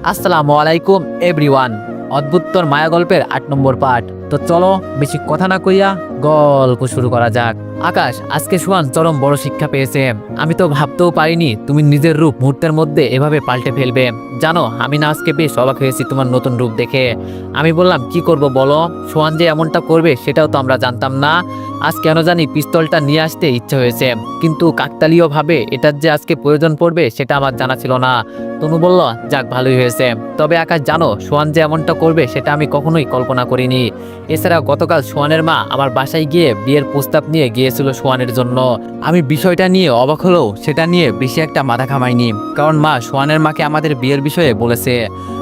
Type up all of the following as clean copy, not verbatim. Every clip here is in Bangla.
আসসালামু আলাইকুম এভরিওয়ান। অদ্ভুতর মায়া গল্পের ৮ নম্বর পার্ট। তো চলো বেশি কথা না কইয়া গল্প শুরু করা যাক। আকাশ, আজকে সোহান চরম বড় শিক্ষা পেয়েছে। আমি তো ভাবতেও পারিনি তুমি নিজের রূপ মুহূর্তের মধ্যে এভাবে পাল্টে ফেলবে। জানো, আমি না আজকে বেশ অবাক হয়েছি তোমার নতুন রূপ দেখে। আমি বললাম কি করব বলো, সোহান যে এমনটা করবে সেটাও তো আমরা জানতাম না। আজ কেন জানি পিস্তলটা নিয়ে আসতে ইচ্ছে হয়েছে, কিন্তু কাকতালীয়ভাবে এটার যে আজকে প্রয়োজন পড়বে সেটা আমার জানা ছিল না। তনু বলল, যাক ভালোই হয়েছে। তবে আকাশ জানো, সোহান যে এমনটা করবে সেটা আমি কখনোই কল্পনা করিনি। এছাড়া গতকাল সোহানের মা আমার বাসায় গিয়ে বিয়ের প্রস্তাব নিয়ে গিয়েছিল সোহানের জন্য। আমি বিষয়টা নিয়ে অবাক হলেও সেটা নিয়ে বেশি একটা মাথা ঘামাইনি, কারণ মা সোহানের মাকে আমাদের বিয়ের বিষয়ে বলেছে।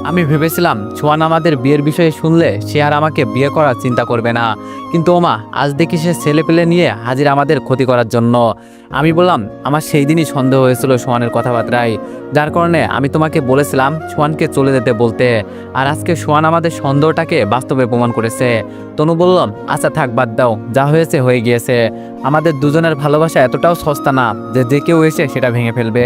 আমি ভেবেছিলাম সোহান আমাদের বিয়ের বিষয়ে শুনলে সে আর আমাকে বিয়ে করার চিন্তা করবে না, কিন্তু ও মা আজ দেখি সে ছেলে পেলে নিয়ে হাজির আমাদের ক্ষতি করার জন্য। আমি বললাম আমার সেই দিনই সন্দেহ হয়েছিল সোহানের কথাবার্তায়, যার কারণে আমি তোমাকে বলেছিলাম সোহানকে চলে যেতে বলতে। আর আজকে সোহান আমাদের সন্দেহটাকে বাস্তবে প্রমাণ করেছে। তনু বলল, আচ্ছা থাক, বাদ দাও, যা হয়েছে হয়ে গিয়েছে। আমাদের দুজনের ভালোবাসা এতটাও সস্তা না যে যে কেউ এসে সেটা ভেঙে ফেলবে।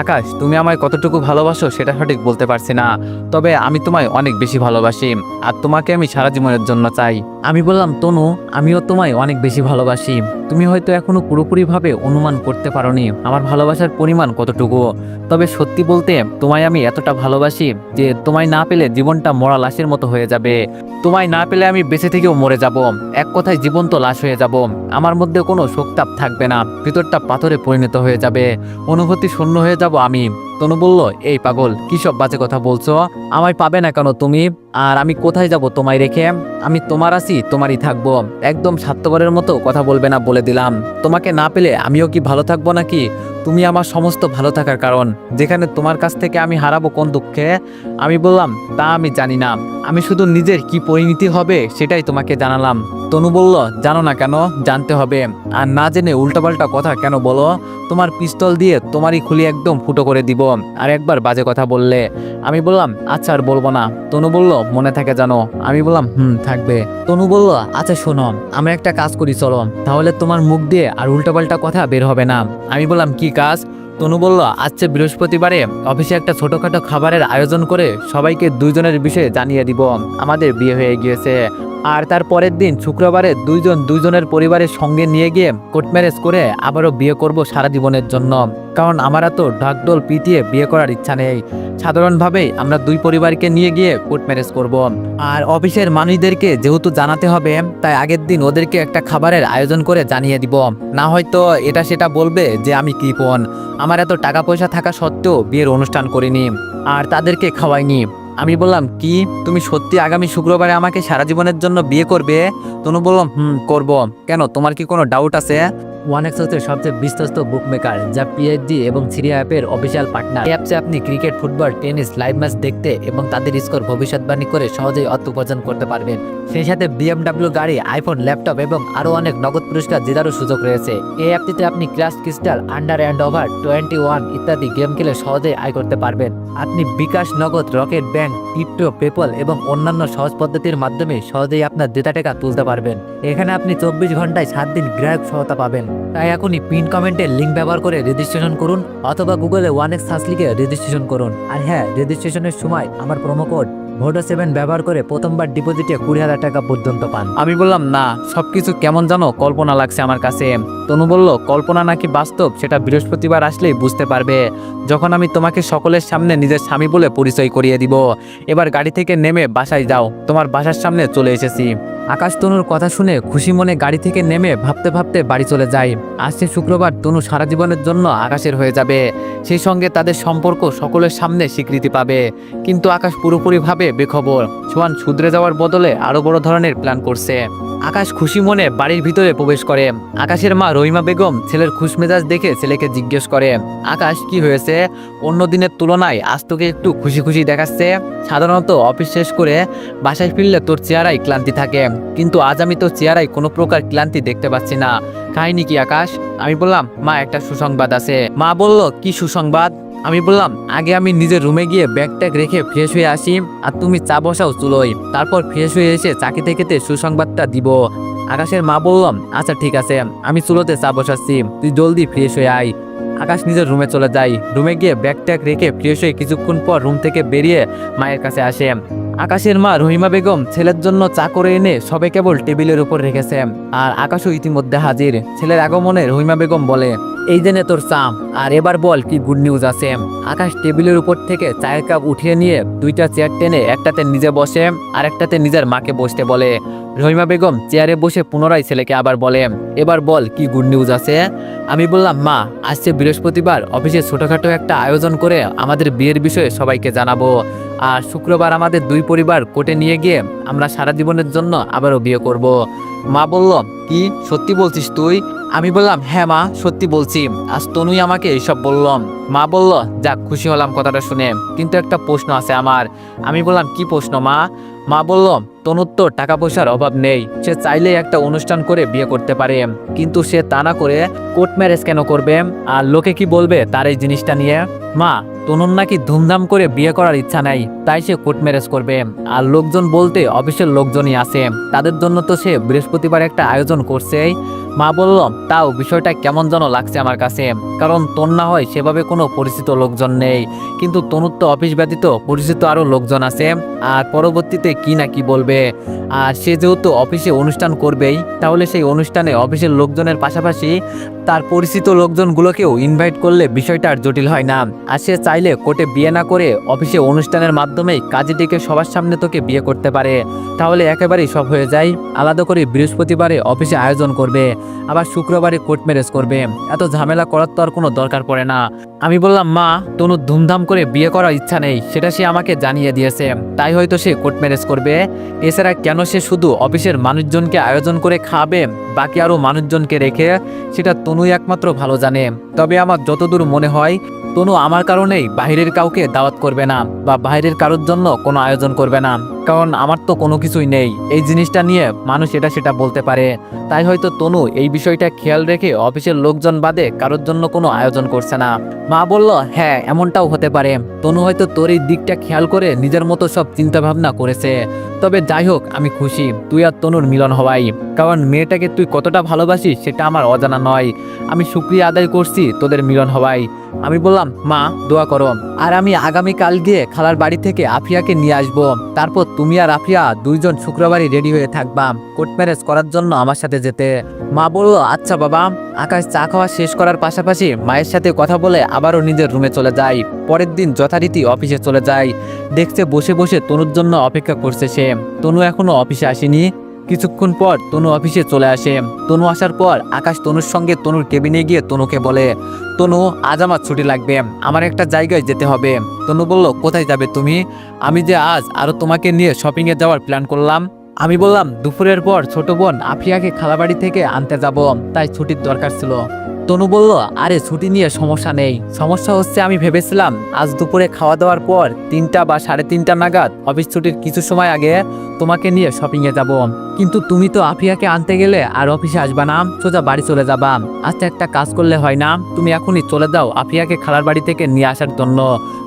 আকাশ, তুমি আমায় কতটুকু ভালোবাসো সেটা সঠিক বলতে পারছি না, তবে আমি তোমায় অনেক বেশি ভালোবাসি, আর তোমাকে আমি সারা জীবনের জন্য চাই। আমি বললাম, তনু, আমিও তোমায় অনেক বেশি ভালোবাসি। তুমি হয়তো এখনো পুরোপুরিভাবে অনুমান করতে পারোনি আমার ভালোবাসার পরিমাণ কতটুকু, তবে সত্যি বলতে তোমায় আমি এতটা ভালোবাসি যে তোমায় না পেলে জীবনটা মরা লাশের মতো হয়ে যাবে। তোমায় না পেলে আমি বেঁচে থেকেও মরে যাব, এক কথায় জীবন্ত লাশ হয়ে যাব। আমার মধ্যে কোনো শোকতাপ থাকবে না, ভিতরটা পাথরে পরিণত হয়ে যাবে, অনুভূতি শূন্য হয়ে যাব আমি। তনু বলল, এই পাগল, কি সব বাজে কথা বলছো? আমায় পাবে না কেন তুমি? আর আমি কোথায় যাব তোমায় রেখে? আমি তোমার আছি, তোমারই থাকবো। একদম স্বার্থপরের মতো কথা বলবে না বলে দিলাম। তোমাকে না পেলে আমিও কি ভালো থাকবো নাকি? তুমি আমার সমস্ত ভালো থাকার কারণ, যেখানে তোমার কাছ থেকে আমি হারাবো কোন দুঃখে? আমি বললাম, তা আমি জানি না, আমি শুধু নিজের কি পরিণতি হবে সেটাই তোমাকে জানালাম। তনু বলল, জানো না কেন? জানতে হবে। আর না জেনে উল্টাপাল্টা কথা কেন বলো? তোমার পিস্তল দিয়ে তোমারই খুলি একদম ফুটো করে দিব আর একবার বাজে কথা বললে। আমি বললাম, আচ্ছা আর বলবো না। তনু বলল, মনে থাকে জানো? আমি বললাম, থাকবে। তনু বলল, আচ্ছা শোনো, আমরা একটা কাজ করি চলো, তাহলে তোমার মুখ দিয়ে আর উল্টাপাল্টা কথা বের হবে না। আমি বললাম, কি কাজ? তনু বলল, আজকে বৃহস্পতিবারে অফিসে একটা ছোটখাটো খাবারের আয়োজন করে সবাইকে দুইজনের বিষয়ে জানিয়ে দিব আমাদের বিয়ে হয়ে গিয়েছে। আর তার পরের দিন শুক্রবারে দুইজনের পরিবারের সঙ্গে নিয়ে গিয়ে কোর্ট ম্যারেজ করে আবারও বিয়ে করব সারা জীবনের জন্য, কারণ আমার তো ঢাকঢোল পিটিয়ে বিয়ে করার ইচ্ছা নেই। সাধারণভাবেই আমরা দুই পরিবারকে নিয়ে গিয়ে কোর্ট ম্যারেজ করব। আর অফিসের মানুষদেরকে যেহেতু জানাতে হবে, তাই আগের দিন ওদেরকে একটা খাবারের আয়োজন করে জানিয়ে দিব, না হয়তো এটা সেটা বলবে যে আমি কৃপণ, আমার এত টাকা পয়সা থাকা সত্ত্বেও বিয়ের অনুষ্ঠান করিনি আর তাদেরকে খাওয়াইনি। আমি বললাম, কি তুমি সত্যি আগামী শুক্রবারে আমাকে সারা জীবনের জন্য বিয়ে করবে? তনু বললাম, করব। কেন, তোমার কি কোনো ডাউট আছে? ওয়ানেক্স হচ্ছে সবচেয়ে বিশ্বস্ত বুকমেকার, যা পিএইচডি এবং সিরিয়া অ্যাপের অফিসিয়াল পার্টনার। এই অ্যাপসে আপনি cricket, football, tennis live match দেখতে এবং তাদের স্কোর ভবিষ্যৎবাণী করে সহজেই অর্থ উপার্জন করতে পারবেন। সেই সাথে বিএমডব্লিউ গাড়ি, আইফোন, ল্যাপটপ এবং আরও অনেক নগদ পুরস্কার জেতারও সুযোগ রয়েছে। এই অ্যাপটিতে আপনি crash crystal, under and over 21 ইত্যাদি গেম খেলে সহজেই আয় করতে পারবেন। আপনি বিকাশ, নগদ, রকেট ব্যাংক, ক্রিপ্টো, পেপল এবং অন্যান্য সহজ পদ্ধতির মাধ্যমে সহজেই আপনার ডেটা টাকা তুলতে পারবেন। এখানে আপনি 24 ঘন্টায় 7 দিন গ্রাহক সহায়তা পাবেন। তাই এখনই পিন কমেন্টের লিঙ্ক ব্যবহার করে রেজিস্ট্রেশন করুন, অথবা গুগলে ওয়ানেক্স সার্চ লিখে রেজিস্ট্রেশন করুন। আর হ্যাঁ, রেজিস্ট্রেশনের সময় আমার প্রোমো কোড ভোডো7 ব্যবহার করে প্রথমবার ডিপোজিটে 20,000 টাকা পর্যন্ত পান। আমি বললাম, না, সবকিছু কেমন জানো কল্পনা লাগছে আমার কাছে। তনু বলল, কল্পনা নাকি বাস্তব সেটা বৃহস্পতিবার আসলেই বুঝতে পারবে, যখন আমি তোমাকে সকলের সামনে নিজের স্বামী বলে পরিচয় করিয়ে দিব। এবার গাড়ি থেকে নেমে বাসায় যাও, তোমার বাসার সামনে চলে এসেছি। আকাশ তনুর কথা শুনে খুশি মনে গাড়ি থেকে নেমে ভাবতে ভাবতে বাড়ি চলে যায়। আসছে শুক্রবার তনু সারা জীবনের জন্য আকাশের হয়ে যাবে, সেই সঙ্গে তাদের সম্পর্ক সকলের সামনে স্বীকৃতি পাবে। কিন্তু আকাশ পুরোপুরিভাবে বেখবর। সোহান শুধরে যাওয়ার বদলে আরো বড় ধরনের প্ল্যান করছে। আকাশ খুশি মনে বাড়ির ভিতরে প্রবেশ করে। আকাশের মা রহিমা বেগম ছেলের খুশমেজাজ দেখে ছেলেকে জিজ্ঞেস করে, আকাশ কি হয়েছে? অন্য দিনের তুলনায় আজ তোকে একটু খুশি খুশি দেখাচ্ছে। সাধারণত অফিস শেষ করে বাসায় ফিরলে তোর চেহারায় ক্লান্তি থাকে, কিন্তু আজ আমি তোর চেহারায় কোনো প্রকার ক্লান্তি দেখতে পাচ্ছি না। কাহিনী কি আকাশ? আমি বললাম, মা একটা সুসংবাদ আছে। মা বলল, কি সুসংবাদ? আমি বললাম, আগে আমি নিজের রুমে গিয়ে ব্যাগ ট্যাগ রেখে ফ্রেশ হয়ে আসি, আর তুমি চা বসাও চুলোয়, তারপর ফ্রেশ হয়ে এসে চা খেতে খেতে সুসংবাদটা দিব। আকাশের মা বললাম, আচ্ছা ঠিক আছে, আমি চুলোতে চা বসাচ্ছি, তুই জলদি ফ্রেশ হয়ে আয়। আকাশ নিজের রুমে চলে যায়। রুমে গিয়ে ব্যাগ ট্যাগ রেখে ফ্রেশ হয়ে কিছুক্ষণ পর রুম থেকে বেরিয়ে মায়ের কাছে আসে। আকাশের মা রহিমা বেগম ছেলের জন্য চা করে এনে সবে কেবল টেবিলের উপর রেখেছে, আর আকাশও ইতিমধ্যে হাজির। ছেলের আগমনে রহিমা বেগম বলে, এই জেনে তোর চা, আর এবার বল কি গুড নিউজ আছে। আকাশ টেবিলের উপর থেকে চায়ের কাপ উঠিয়ে নিয়ে দুইটা চেয়ার টেনে একটাতে নিজে বসে আর একটাতে নিজের মাকে বসতে বলে। রহিমা বেগম চেয়ারে বসে পুনরায় ছেলেকে আবার বলে, এবার বল কি গুড নিউজ আছে। আমি বললাম, মা আজকে বৃহস্পতিবার অফিসে ছোটখাটো একটা আয়োজন করে আমাদের বিয়ের বিষয়ে সবাইকে জানাবো, আর শুক্রবার আমাদের দুই পরিবার কোর্টে নিয়ে গিয়ে আমরা সারা জীবনের জন্য আবারও বিয়ে করব। মা বলল, কি সত্যি বলছিস তুই? আমি বললাম, হ্যাঁ মা সত্যি বলছি, আজ তনুই আমাকে এইসব বললাম। মা বলল, যাক খুশি হলাম কথাটা শুনে, কিন্তু একটা প্রশ্ন আছে আমার। আমি বললাম, কি প্রশ্ন মা? মা বলল, তনুর তো টাকা পয়সার অভাব নেই, সে চাইলে একটা অনুষ্ঠান করে বিয়ে করতে পারে, কিন্তু সে তা না করে কোর্ট ম্যারেজ কেন করবে, আর লোকে কি বলবে তার এই জিনিসটা নিয়ে? মা, তনুর নাকি ধুমধাম করে বিয়ে করার ইচ্ছা নাই, তাই সে কোর্ট ম্যারেজ করবে। আর লোকজন বলতে অফিসের লোকজনই আছে, তাদের জন্য তো সে বৃহস্পতিবার একটা আয়োজন করছে। মা বলল, তাও বিষয়টা কেমন যেন লাগছে আমার কাছে, কারণ তোর না হয় সেভাবে কোনো পরিচিত লোকজন নেই, কিন্তু তনুর তো অফিস ব্যতীত পরিচিত আরও লোকজন আছে, আর পরবর্তীতে কি না কি বলবে। আর সে যেহেতু অফিসে অনুষ্ঠান করবেই, তাহলে সেই অনুষ্ঠানে অফিসের লোকজনের পাশাপাশি তার পরিচিত লোকজনগুলোকেও ইনভাইট করলে বিষয়টা আর জটিল হয় না। আর সে চাইলে কোর্টে বিয়ে না করে অফিসে অনুষ্ঠানের মাধ্যমেই কাজে ডেকে সবার সামনে তোকে বিয়ে করতে পারে, তাহলে একেবারেই সব হয়ে যায়। আলাদা করে বৃহস্পতিবারে অফিসে আয়োজন করবে, আবার শুক্রবারে কোর্ট ম্যারেজ করবে, এত ঝামেলা করার তো আর কোনো দরকার পড়ে না। আমি বললাম, মা তনুর ধুমধাম করে বিয়ে করার ইচ্ছা নেই, সেটা সে আমাকে জানিয়ে দিয়েছে, তাই হয়তো সে কোর্ট ম্যারেজ করবে। এছাড়া কেন সে শুধু অফিসের মানুষজনকে আয়োজন করে খাবে, বাকি আরও মানুষজনকে রেখে, সেটা তনুই একমাত্র ভালো জানে। তবে আমার যতদূর মনে হয়, তনু আমার কারণেই বাইরের কাউকে দাওয়াত করবে না, বা বাইরের কারোর জন্য কোনো আয়োজন করবে না, কারণ আমার তো কোনো কিছুই নেই। এই জিনিসটা নিয়ে মানুষ এটা সেটা বলতে পারে, তাই হয়তো তনু এই বিষয়টা খেয়াল রেখে অফিসের লোকজন বাদে কারোর জন্য কোনো আয়োজন করছে না। মা বলল, হ্যাঁ এমনটাও হতে পারে, তনু হয়তো তোর এই দিকটা খেয়াল করে নিজের মতো সব চিন্তা ভাবনা করেছে। তবে যাই হোক, আমি খুশি তুই আর তনুর মিলন হওয়াই, কারণ মেয়েটাকে তুই কতটা ভালোবাসিস সেটা আমার অজানা নয়। আমি শুকরিয়া আদায় করছি তোদের মিলন হওয়াই। আমি বললাম, মা দোয়া করো, আর আমি আগামীকাল গিয়ে খালার বাড়ি থেকে আফিয়াকে নিয়ে আসবো, তারপর তুমি আর আফিয়া দুইজন শুক্রবারই রেডি হয়ে থাকবা কোর্ট ম্যারেজ করার জন্য আমার সাথে যেতে। মা বলল, আচ্ছা বাবা। আকাশ চা খাওয়া শেষ করার পাশাপাশি মায়ের সাথে কথা বলে আবারও নিজের রুমে চলে যায়। পরের দিন যথারীতি অফিসে চলে যায়। দেখছে বসে বসে তনুর জন্য অপেক্ষা করছে সে। তনু এখনো অফিসে আসেনি। কিছুক্ষণ পর তনু অফিসে চলে আসে। তনু আসার পর আকাশ তনুর সঙ্গে তনুর কেবিনে গিয়ে তনুকে বলে, তনু আজ আমার ছুটি লাগবে, আমার একটা জায়গায় যেতে হবে। তনু বলল, কোথায় যাবে তুমি? আমি যে আজ আরো তোমাকে নিয়ে শপিংয়ে যাওয়ার প্ল্যান করলাম। আমি বললাম, দুপুরের পর ছোট বোন আফিয়াকে খালাবাড়ি থেকে আনতে যাব, তাই ছুটির দরকার ছিল। তনু বলল, আরে ছুটি নিয়ে সমস্যা নেই, সমস্যা হচ্ছে আমি ভেবেছিলাম আজ দুপুরে খাওয়া দাওয়ার পর 3টা বা 3:30 নাগাদ অফিস ছুটির কিছু সময় আগে তোমাকে নিয়ে শপিংয়ে যাব, কিন্তু তুমি তো আফিয়াকে আনতে গেলে আর অফিসে আসবা না, সোজা বাড়ি চলে যাবা। আচ্ছা একটা কাজ করলে হয় না, তুমি এখনই চলে যাও আফিয়াকে খালার বাড়ি থেকে নিয়ে আসার জন্য,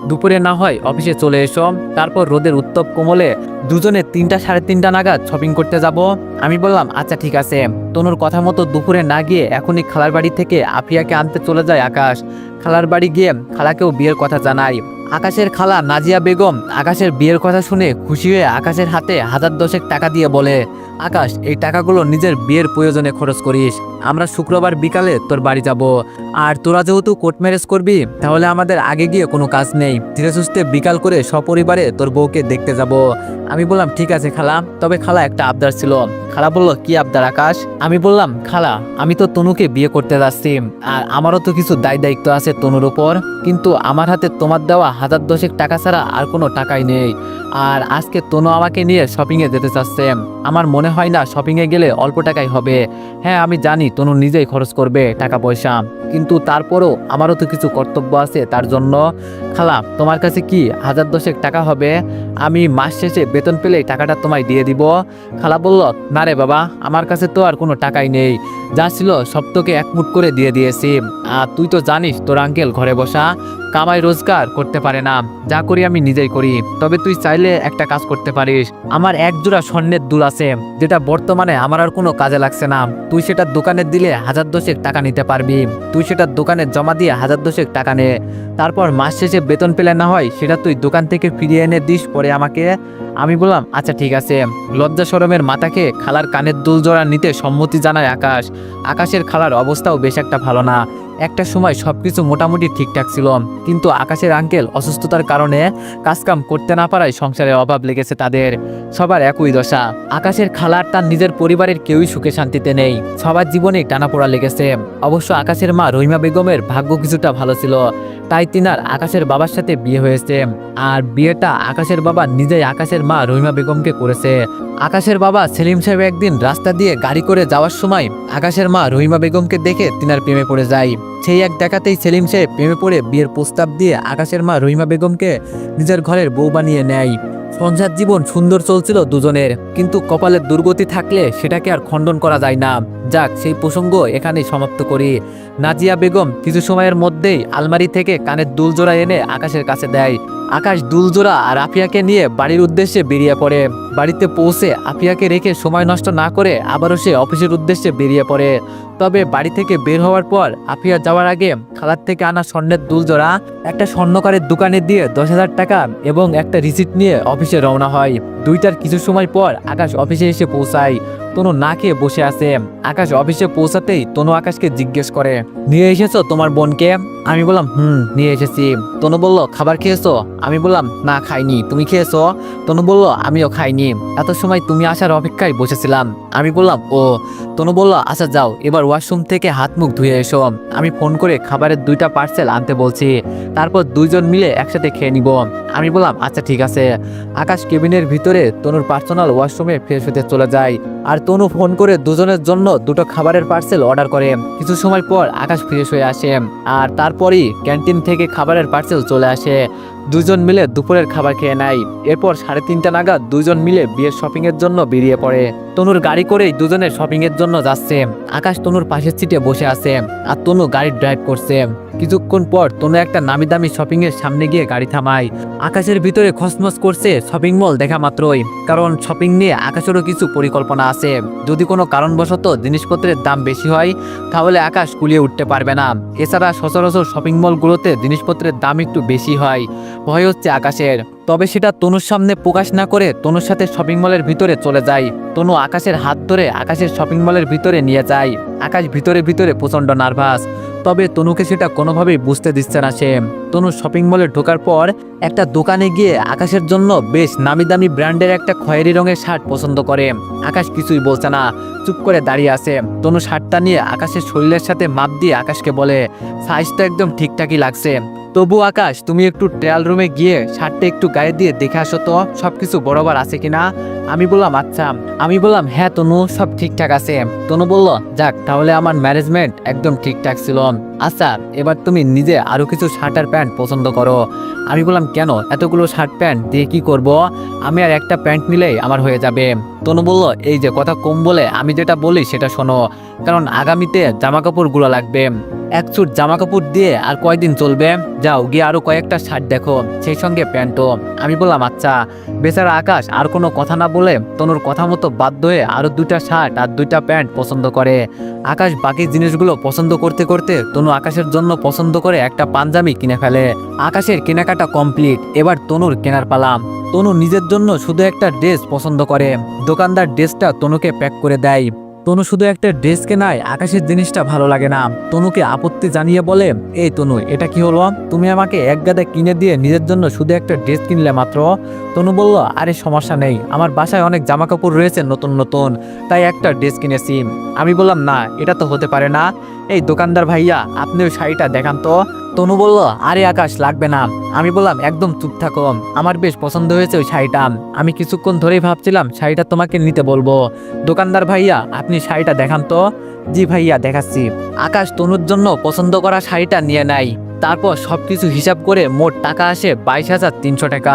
দুপুরে না হয় অফিসে চলে এসো, তারপর রোদের উত্তপ কোমলে দুজনে 3টা 3:30 নাগাদ শপিং করতে যাব। আমি বললাম, আচ্ছা ঠিক আছে। তনুর কথা মতো দুপুরে না গিয়ে এখনই খালার বাড়ি থেকে আফিয়াকে আনতে চলে যায় আকাশ। খালার বাড়ি গিয়ে খালাকেও বিয়ের কথা জানায়। আকাশের খালা নাজিয়া বেগম আকাশের বিয়ের কথা শুনে খুশি হয়ে আকাশের হাতে 1010 টাকা দিয়ে বলে, আকাশ এই টাকাগুলো নিজের বিয়ের প্রয়োজনে খরচ করিস, আমরা শুক্রবার বিকালে তোর বাড়ি যাব, আর তোরা যেহেতু কোর্ট ম্যারেজ করবি তাহলে আমাদের আগে গিয়ে কোনো কাজ নেই, ধীরে সুস্থে বিকাল করে সপরিবারে তোর বউকে দেখতে যাব। আমি বললাম, ঠিক আছে খালা, তবে খালা একটা আবদার ছিল। খালা বলল, কি আবদার আকাশ? আমি বললাম, খালা আমি তো তনুকে বিয়ে করতে যাচ্ছি, আর আমারও তো কিছু দায়িত্ব আছে তনুর উপর, কিন্তু আমার হাতে তোমার দেওয়া 1010 টাকা ছাড়া আর কোনো টাকাই নেই। আর আজকে তনু আমাকে নিয়ে শপিংয়ে যেতে চাচ্ছে, আমার মনে হয় না শপিংয়ে গেলে অল্প টাকাই হবে। হ্যাঁ আমি জানি তনু নিজেই খরচ করবে টাকা পয়সা, কিন্তু তারপরও আমারও তো কিছু কর্তব্য আছে তার জন্য। খালা তোমার কাছে কি 1010 টাকা হবে? আমি মাস শেষে বেতন পেলেই টাকাটা তোমায় দিয়ে দিব। খালা বলল, না রে বাবা, আমার কাছে তো আর কোনো টাকাই নেই, যা ছিল সব তোকে একমুট করে দিয়ে দিয়েছি। আর তুই তো জানিস তোর আঙ্কেল ঘরে বসা, কামাই রোজগার করতে পারে না, যা করি আমি নিজেই করি। তবে তুই চাইলে একটা কাজ করতে পারিস, আমার এক জোড়া স্বর্ণের দুল আছে যেটা বর্তমানে আমার আর কোনো কাজে লাগছে না, তুই সেটা দোকানে দিলে 1010 টাকা নিতে পারবি। তুই তুই সেটা দোকানে জমা দিয়ে 1000 টাকা নে। তারপর মাস শেষে বেতন পেলে না হয় সেটা তুই দোকান থেকে ফিরিয়ে এনে দিস পরে আমাকে। আমি বললাম আচ্ছা ঠিক আছে। লজ্জা শরমের মাথাকে খালার কানের দুল জোড়া নিতে সম্মতি জানায় আকাশ। আকাশের খালার অবস্থাও বেশ একটা ভালো না। একটা সময় সবকিছু মোটামুটি ঠিকঠাক ছিল, কিন্তু আকাশের আঙ্কেল অসুস্থতার কারণে কাজকাম করতে না পারায় সংসারে অভাব লেগেছে তাদের। সবার একই দশা। আকাশের খালার তার নিজের পরিবারের কেউই সুখে শান্তিতে নেই, সবার জীবনে টানাপোড়া লেগেছে। অবশ্য আকাশের মা রহিমা বেগমের ভাগ্য কিছুটা ভালো ছিল, তাই তিনার আকাশের বাবার সাথে বিয়ে হয়েছে। আর বিয়েটা আকাশের বাবা নিজেই আকাশের মা রহিমা বেগমকে করেছে। আকাশের বাবা সেলিম সাহেব একদিন রাস্তা দিয়ে গাড়ি করে যাওয়ার সময় আকাশের মা রহিমা বেগমকে দেখে তিনার প্রেমে পড়ে যায়। সেই এক দেখাতেই সেলিম সাহেব প্রেমে পড়ে বিয়ের প্রস্তাব দিয়ে আকাশের মা রহিমা বেগমকে নিজের ঘরের বউ বানিয়ে নেয়। সংসার জীবন সুন্দর চলছিল দুজনের, কিন্তু কপালের দুর্গতি থাকলে সেটাকে আর খণ্ডন করা যায় না। যাক, সেই প্রসঙ্গ এখানেই সমাপ্ত করি। নাজিয়া বেগম কিছু সময়ের মধ্যেই আলমারি থেকে কানের দুলজোড়া এনে আকাশের কাছে দেয়। আকাশ দুলজোড়া আর আফিয়াকে নিয়ে বাড়ির উদ্দেশ্যে বেরিয়ে পড়ে। বাড়িতে পৌঁছে আফিয়াকে রেখে সময় নষ্ট না করে আবারও সে অফিসের উদ্দেশ্যে বেরিয়ে পড়ে। তবে বাড়ি থেকে বের হওয়ার পর আফিয়া যাওয়ার আগে খালার থেকে আনা স্বর্ণের দুলজোড়া একটা স্বর্ণকারের দোকানে দিয়ে 10,000 টাকা এবং একটা রিসিট নিয়ে অফিসে রওনা হয়। দুইটার কিছু সময় পর আকাশ অফিসে এসে পৌঁছায়। তনু না খেয়ে বসে আছে। আকাশ অফিসে পৌঁছাতেই তনু আকাশকে জিজ্ঞেস করে, নিয়ে এসেছো তোমার বোনকে? আমি বললাম নিয়ে এসেছি। তনু বলল, খাবার খেয়েছো? আমি বললাম না খাইনি। তুমি খেয়েছো? তনু বলল, আমিও খাইনি, এত সময় তুমি আসার অপেক্ষায় বসেছিলাম। আমি বললাম ও। তনু বলল, আচ্ছা যাও, এবার ওয়াশরুম থেকে হাত মুখ ধুয়ে এসো। আমি ফোন করে খাবারের 2টা পার্সেল আনতে বলছি, তারপর দুইজন মিলে একসাথে খেয়ে নিব। আমি বললাম আচ্ছা ঠিক আছে। আকাশ কেবিনের ভিতরে তনুর পার্সোনাল ওয়াশরুমে ফ্রেশ হতে চলে যায়, আর তনু ফোন করে দুজনের জন্য 2টো খাবারের পার্সেল অর্ডার করে। কিছু সময় পর আকাশ ফ্রেশ হয়ে আসে, আর তারপরই ক্যান্টিন থেকে খাবারের পার্সেল চলে আসে। দুজন মিলে দুপুরের খাবার খেয়ে নেয়। এরপর 3:30 নাগাদ দুজন মিলে বিয়ের শপিং এর জন্য বেরিয়ে পড়ে। তনুর গাড়ি করেই দুজনে শপিং এর জন্য যাচ্ছে। আকাশ তনুর পাশের সিটে বসে আছে, আর তনু গাড়ি ড্রাইভ করছে। কিছুক্ষণ পর তনু একটা নামি দামি শপিং এর সামনে গিয়ে গাড়ি থামায়। আকাশের ভিতরে খসমস করছে শপিং মল দেখা মাত্রই, কারণ শপিং নিয়ে আকাশেরও কিছু পরিকল্পনা আছে। যদি কোনো কারণবশত জিনিসপত্রের দাম বেশি হয় তাহলে আকাশ কুলিয়ে উঠতে পারবে না। এছাড়া সচরাচর শপিং মলগুলোতে জিনিসপত্রের দাম একটু বেশি হয়, ভয় হচ্ছে আকাশের। তবে সেটা তনুর সামনে প্রকাশ না করে তনুর সাথে শপিং মলের ভিতরে চলে যায়। তনু আকাশের হাত ধরে আকাশের শপিং মলের ভিতরে নিয়ে যায়। আকাশ ভিতরে ভিতরে প্রচন্ড নার্ভাস, তবে তনুকে সেটা কোনোভাবেই বুঝতে দিচ্ছে না সে। তনু শপিং মলে ঢোকার পর একটা দোকানে গিয়ে আকাশের জন্য বেশ নামি দামি ব্র্যান্ডের একটা খয়েরি রঙের শার্ট পছন্দ করে। আকাশ কিছুই বলছে না, চুপ করে দাঁড়িয়ে আছে। তনু শার্টটা নিয়ে আকাশের শরীরের সাথে মাপ দিয়ে আকাশকে বলে, সাইজটা একদম ঠিকঠাকই লাগছে। তবু আকাশ, তুমি একটু ট্রায়াল রুমে গিয়ে শার্টটা একটু গায়ে দিয়ে দেখে আসো তো সবকিছু বরাবর আছে কিনা। আমি বললাম আচ্ছা। আমি বললাম হ্যাঁ তনু, সব ঠিকঠাক আছে। তনু বলল, যাক তাহলে আমার ম্যানেজমেন্ট একদম ঠিকঠাক ছিল। আচ্ছা এবার তুমি নিজে আরো কিছু শার্ট আর প্যান্ট পছন্দ করো। আমি বললাম কেন, এতগুলো শার্ট প্যান্ট দিয়ে কি করব? আমি আর একটা প্যান্ট নিলেই আমার হয়ে যাবে। তনু বলল, এই যে কথা কম বলে আমি যেটা বলি সেটা শোনো, কারণ আগামীতে জামা কাপড়গুলো লাগবে। এক চুট জামা কাপড় দিয়ে আর কয়দিন চলবে? যাও গিয়ে আরো কয়েকটা শার্ট দেখো, সেই সঙ্গে প্যান্টও। আমি বললাম আচ্ছা। বেচারা আকাশ আর কোনো কথা না বলে তনুর কথা মতো বাধ্য হয়ে আরো 2টা শার্ট আর 2টা প্যান্ট পছন্দ করে। আকাশ বাকি জিনিসগুলো পছন্দ করতে করতে তনু আকাশের জন্য পছন্দ করে একটা পাঞ্জাবি কিনে ফেলে। আকাশের কেনাকাটা কমপ্লিট, এবার তনুর কেনার পালা। তনু নিজের জন্য শুধু একটা ড্রেস পছন্দ করে। দোকানদার ড্রেসটা তনুকে প্যাক করে দেয়। তনু শুধু একটা ড্রেস কেনায় আকাশের জিনিসটা ভালো লাগে না। তনুকে আপত্তি জানিয়ে বলে, এই তনু এটা কি হলো? তুমি আমাকে এক গাদা কিনে দিয়ে নিজের জন্য শুধু একটা ড্রেস কিনলে মাত্র। তনু বলল, আরে সমস্যা নেই, আমার বাসায় অনেক জামা কাপড় রয়েছে নতুন নতুন, তাই একটা ড্রেস কিনেছি। আমি বললাম না, এটা তো হতে পারে না। এই দোকানদার ভাইয়া, আপনি ওই শাড়িটা দেখান তো। তনু বলল, আরে আকাশ লাগবে না। আমি বললাম একদম চুপ থাকো, আমার বেশ পছন্দ হয়েছে ওই শাড়িটা। আমি কিছুক্ষণ ধরেই ভাবছিলাম শাড়িটা তোমাকে নিতে বলবো। দোকানদার ভাইয়া, আপনি শাড়িটা দেখান তো। জি ভাইয়া দেখাচ্ছি। আকাশ তনুর জন্য পছন্দ করা শাড়িটা নিয়ে নেয়। তারপর সবকিছু হিসাব করে মোট টাকা আসে 22,300 টাকা।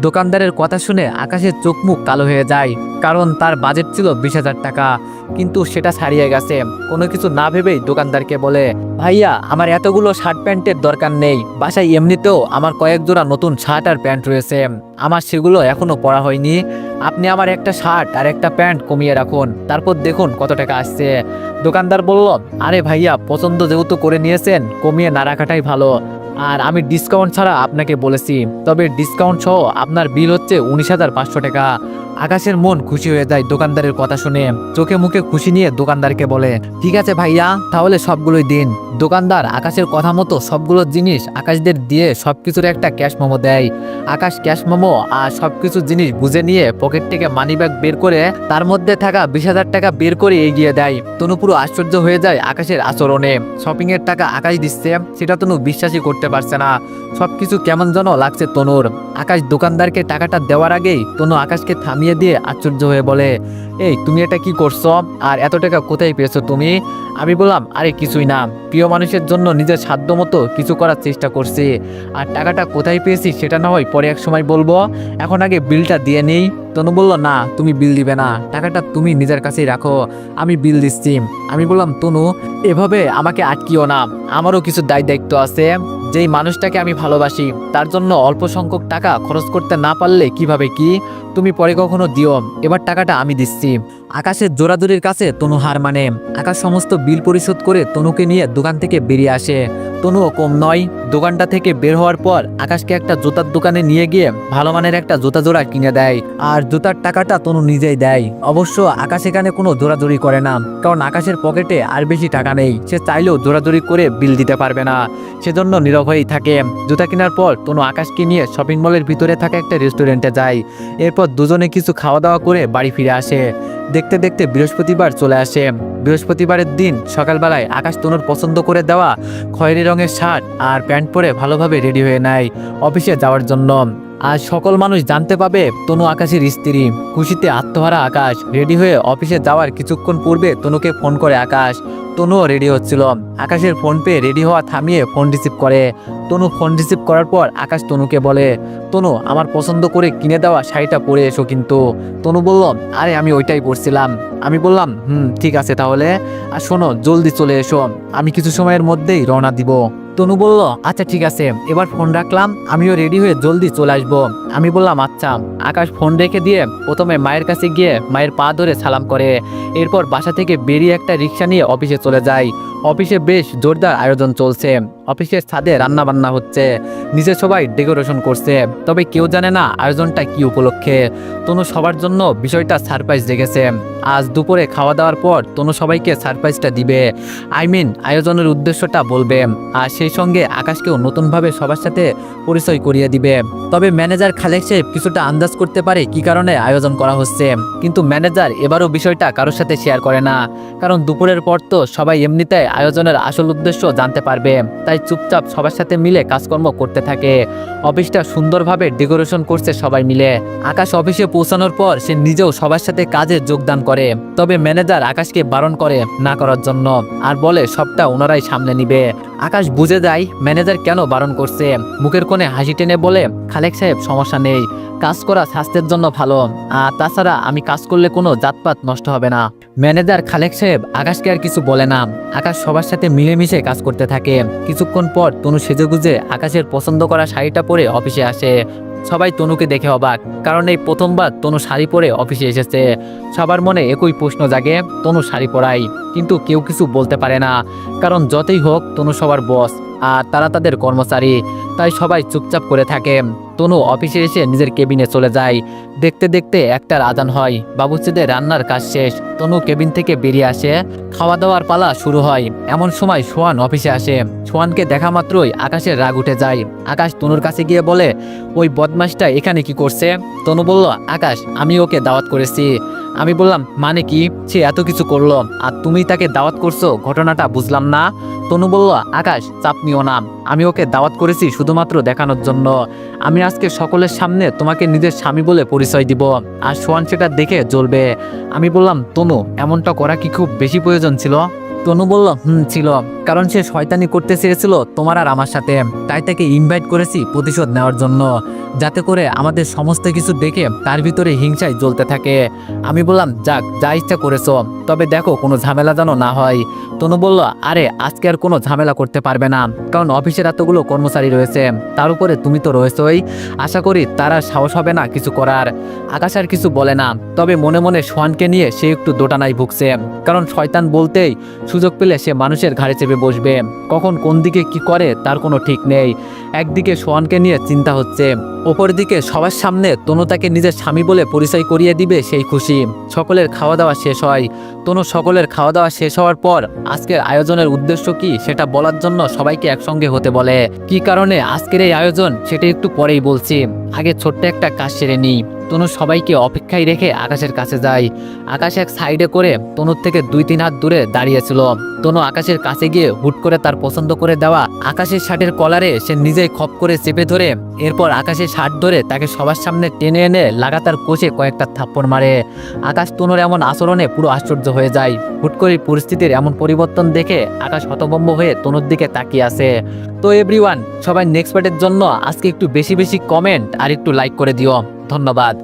দোকানদারের কথা শুনে আকাশের চোখ মুখ কালো হয়ে যায়, কারণ তার বাজেট ছিল 20,000 টাকা, কিন্তু সেটা ছাড়িয়ে গেছে। কোনো কিছু না ভেবেই দোকানদারকে বলে, ভাইয়া আমার এতগুলো শার্ট প্যান্টের দরকার নেই, বাসায় এমনিতেও আমার কয়েক জোড়া নতুন শার্ট আর প্যান্ট রয়েছে, আমার সেগুলো এখনো পরা হয়নি। আপনি আমার একটা শার্ট আর একটা প্যান্ট কমিয়ে রাখুন, তারপর দেখুন কত টাকা আসছে। দোকানদার বলল, আরে ভাইয়া, পছন্দ যেহেতু করে নিয়েছেন, কমিয়ে না রাখাটাই ভালো। আর আমি ডিসকাউন্ট ছাড়া আপনাকে বলেছি, তবে ডিসকাউন্ট সহ আপনার বিল হচ্ছে 19,500 টাকা। আকাশের মন খুশি হয়ে যায় দোকানদারের কথা শুনে, চোখে মুখে খুশি নিয়ে দোকানদারকে বলে, ঠিক আছে ভাইয়া, তাহলে সবগুলোই দিন। দোকানদার আকাশের কথা মতো সবগুলো জিনিস আকাশদের দিয়ে সবকিছুর একটা ক্যাশ মেমো দেয়। আকাশ ক্যাশ মেমো আর সবকিছু জিনিস বুঝে নিয়ে পকেট থেকে মানিব্যাগ বের করে তার মধ্যে থাকা 20,000 টাকা বের করে এগিয়ে দেয়। তনু পুরো আশ্চর্য হয়ে যায় আকাশের আচরণে। শপিং এর টাকা আকাশ দিচ্ছে, সেটা তনু বিশ্বাসই করতে পারছে না। সবকিছু কেমন যেন লাগছে তনুর। আকাশ দোকানদারকে টাকাটা দেওয়ার আগেই তনু আকাশকে থামিয়ে দিয়ে আশ্চর্য হয়ে বলে, এই তুমি এটা কি করছো, আর এত টাকা কোথায় পেয়েছো তুমি? আমি বললাম, আরে কিছুই না, প্রিয় মানুষের জন্য নিজের সাধ্য মতো কিছু করার চেষ্টা করছি। আর টাকাটা কোথায় পেয়েছি সেটা না হয় পরে এক সময় বলবো, এখন আগে বিলটা দিয়ে নেই। তনু বলল, না, তুমি বিল দিবে না, টাকাটা তুমি নিজের কাছেই রাখো, আমি বিল দিচ্ছি। আমি বললাম, তনু, এভাবে আমাকে আটকিও না, আমারও কিছু দায়িত্ব আছে। যেই মানুষটাকে আমি ভালোবাসি তার জন্য অল্প সংখ্যক টাকা খরচ করতে না পারলে কিভাবে কি? তুমি পরে কখনো দিও, এবার টাকাটা আমি দিচ্ছি। আকাশের জোরাজুরির কাছে তনু হার মানে। আকাশ সমস্ত বিল পরিশোধ করে তনুকে নিয়ে দোকান থেকে বেরিয়ে আসে। তনুও কম নয়। দোকানটা থেকে বের হওয়ার পর আকাশকে একটা জুতার দোকানে নিয়ে গিয়ে ভালো মানের একটা জুতা জোড়া কিনে দেয়, আর জুতার টাকাটা তনু নিজেই দেয়। অবশ্য আকাশ এখানে কোনো জোরাজুরি করে না, কারণ আকাশের পকেটে আর বেশি টাকা নেই, সে চাইলেও জোরাজুরি করে বিল দিতে পারবে না, সেজন্য নীরব হয়েই থাকে। জুতা কেনার পর তনু আকাশকে নিয়ে শপিং মলের ভিতরে থাকা একটা রেস্টুরেন্টে যায়। এরপর দুজনে কিছু খাওয়া দাওয়া করে বাড়ি ফিরে আসে। দেখতে দেখতে বৃহস্পতিবার চলে আসে। বৃহস্পতিবারের দিন সকালবেলায় আকাশ তনুর পছন্দ করে দেওয়া খয়েরি রঙের শার্ট আর প্যান্ট পরে ভালোভাবে রেডি হয়ে নেয় অফিসে যাওয়ার জন্য। আজ সকল মানুষ জানতে পাবে তনু আকাশের স্ত্রী। খুশিতে আত্মহারা আকাশ রেডি হয়ে অফিসে যাওয়ার কিছুক্ষণ পূর্বে তনুকে ফোন করে আকাশ। তনুও রেডি হচ্ছিল। আকাশের ফোন পেয়ে রেডি হওয়া থামিয়ে ফোন রিসিভ করে। তনু ফোন রিসিভ করার পর আকাশ তনুকে বলে, তনু, আমার পছন্দ করে কিনে দেওয়া শাড়িটা পরে এসো কিন্তু। তনু বলল, আরে আমি ওইটাই পরছিলাম। আমি বললাম, ঠিক আছে তাহলে, আর শোনো, জলদি চলে এসো, আমি কিছু সময়ের মধ্যেই রওনা দিব। তনু বলল, আচ্ছা ঠিক আছে, এবার ফোন রাখলাম, আমিও রেডি হয়ে জলদি চলে আসবো। আমি বললাম, আচ্ছা। আকাশ ফোন রেখে দিয়ে প্রথমে মায়ের কাছে গিয়ে মায়ের পা ধরে সালাম করে। এরপর বাসা থেকে বেরিয়ে একটা রিক্সা নিয়ে অফিসে চলে যায়। অফিসে বেশ জোরদার আয়োজন চলছে। অফিসের ছাদে রান্না বান্না হচ্ছে, নিচে সবাই ডেকোরেশন করছে, তবে কেউ জানে না আয়োজনটা কি উপলক্ষে। তনু সবার জন্য বিষয়টা সারপ্রাইজ রেখেছে। আজ দুপুরে খাওয়া দাওয়ার পর তনু সবাইকে সারপ্রাইজটা দিবে, আয়োজনের উদ্দেশ্যটা বলবে, আর সেই সঙ্গে আকাশকেও নতুনভাবে সবার সাথে পরিচয় করিয়ে দিবে। তবে ম্যানেজার খালেক সাহেব কিছুটা আন্দাজ করতে পারে কি কারণে আয়োজন করা হচ্ছে, কিন্তু ম্যানেজার এবারও বিষয়টা কারোর সাথে শেয়ার করে না, কারণ দুপুরের পর তো সবাই এমনিতে আয়োজনের আসল উদ্দেশ্য জানতে পারবে, তাই চুপচাপ সবার সাথে মিলে কাজকর্ম করতে থাকে। অফিসটা সুন্দরভাবে ডেকোরেশন করছে সবাই মিলে। আকাশ অফিসে পৌঁছানোর পর সে নিজেও সবার সাথে কাজে যোগদান করে, তবে ম্যানেজার আকাশকে বারণ করে না করার জন্য, আর বলে সবটা ওনারাই সামলে নিবে। আকাশ বুঝে যায় ম্যানেজার কেন বারণ করছে, মুখের কোণে হাসি টেনে বলে, খালেক সাহেব, সমস্যা নেই, কাজ করা স্বাস্থ্যের জন্য ভালো, আর তাছাড়া আমি কাজ করলে কোনো জাতপাত নষ্ট হবে না। ম্যানেজার খালেক সাহেব আকাশকে আর কিছু বলে না। আকাশ সবার সাথে মিলেমিশে কাজ করতে থাকে। কিছুক্ষণ পর তনু সেজেগুজে আকাশের পছন্দ করা শাড়িটা পরে অফিসে আসে। সবাই তনুকে দেখে অবাক, কারণ এই প্রথমবার তনু শাড়ি পরে অফিসে এসেছে। সবার মনে একই প্রশ্ন জাগে, তনু শাড়ি পরাই, কিন্তু কেউ কিছু বলতে পারে না, কারণ যতই হোক তনু সবার বস আর তারা তাদের কর্মচারী, তাই সবাই চুপচাপ করে থাকে। তনু অফিসে এসে নিজের কেবিনে চলে যায়। দেখতে দেখতে একটার আজান হয়। বাবুর্চিদের রান্নার কাজ শেষ। তনু কেবিন থেকে বেরিয়ে আসে। খাওয়া দাওয়ার পালা শুরু হয়। এমন সময় সোহান অফিসে আসে। সোহানকে দেখা মাত্রই আকাশের রাগ উঠে যায়। আকাশ তনুর কাছে গিয়ে বলে, ওই বদমাশটা এখানে কি করছে? তনু বলল, আকাশ, আমি ওকে দাওয়াত করেছি। আমি বললাম, মানে কি? সে এত কিছু করলো আর তুমি তাকে দাওয়াত করছো, ঘটনাটা বুঝলাম না। তনু বলল, আকাশ, চাপ নিও না, আমি ওকে দাওয়াত করেছি শুধুমাত্র দেখানোর জন্য। আমি আজকে সকলের সামনে তোমাকে নিজের স্বামী বলে পরিচয় দিব, আর সোহান সেটা দেখে জ্বলবে। আমি বললাম, তনু, এমনটা করা কি খুব বেশি প্রয়োজন ছিল? তনু বলল, ছিল, কারণ সে শয়তানি করতে চেয়েছিল তোমার আর আমার সাথে, তাই তাকে ইনভাইট করেছি প্রতিশোধ নেওয়ার জন্য, যাতে করে আমাদের সমস্ত কিছু দেখে তার ভিতরে হিংসায় জ্বলতে থাকে। আমি বললাম, যাক, যা ইচ্ছা করেছো, তবে দেখো কোনো ঝামেলা যেন না হয়। তনু বলল, আরে আজকে আর কোনো ঝামেলা করতে পারবে না, কারণ অফিসের এতগুলো কর্মচারী রয়েছে, তার উপরে তুমি তো রয়েছই। আশা করি তারা সাহস হবে না কিছু করার। আকাশ আর কিছু বলে না, তবে মনে মনে সোহানকে নিয়ে সে একটু দোটানায় ভুগছে, কারণ শয়তান বলতেই সুযোগ পেলে সে মানুষের ঘাড়ে চেপে বসবে, কখন কোন দিকে কি করে তার কোনো ঠিক নেই। একদিকে সোহানকে নিয়ে চিন্তা হচ্ছে, অপরদিকে সবার সামনে তনু তাকে নিজের স্বামী বলে পরিচয় করিয়ে দিবে সেই খুশি। সকলের খাওয়া দাওয়া শেষ হয়। তনু সকলের খাওয়া দাওয়া শেষ হওয়ার পর আজকের আয়োজনের উদ্দেশ্য কি সেটা বলার জন্য সবাইকে একসঙ্গে হতে বলে। কি কারণে আজকের এই আয়োজন সেটা একটু পরেই বলছি, আগে ছোট্ট একটা কাজ সেরে নিই। তনু সবাইকে অপেক্ষায় রেখে আকাশের কাছে যায়। আকাশ এক সাইডে করে তনুর থেকে 2-3 হাত দূরে দাঁড়িয়েছিল। তনু আকাশের কাছে গিয়ে হুট করে তার পছন্দ করে দেওয়া আকাশের শার্টের কলারে সে নিজেই খপ করে চেপে ধরে, এরপর আকাশের শার্ট ধরে তাকে সবার সামনে টেনে এনে লাগাতার কষে কয়েকটা থাপ্পড় মারে। আকাশ তনুর এমন আচরণে পুরো আশ্চর্য হয়ে যায়। হুট করে পরিস্থিতির এমন পরিবর্তন দেখে আকাশ হতভম্ব হয়ে তনুর দিকে তাকিয়ে আছে। তো এভরিওয়ান, সবাই নেক্সট পার্টের জন্য আজকে একটু বেশি বেশি কমেন্ট আর একটু লাইক করে দিও। ধন্যবাদ।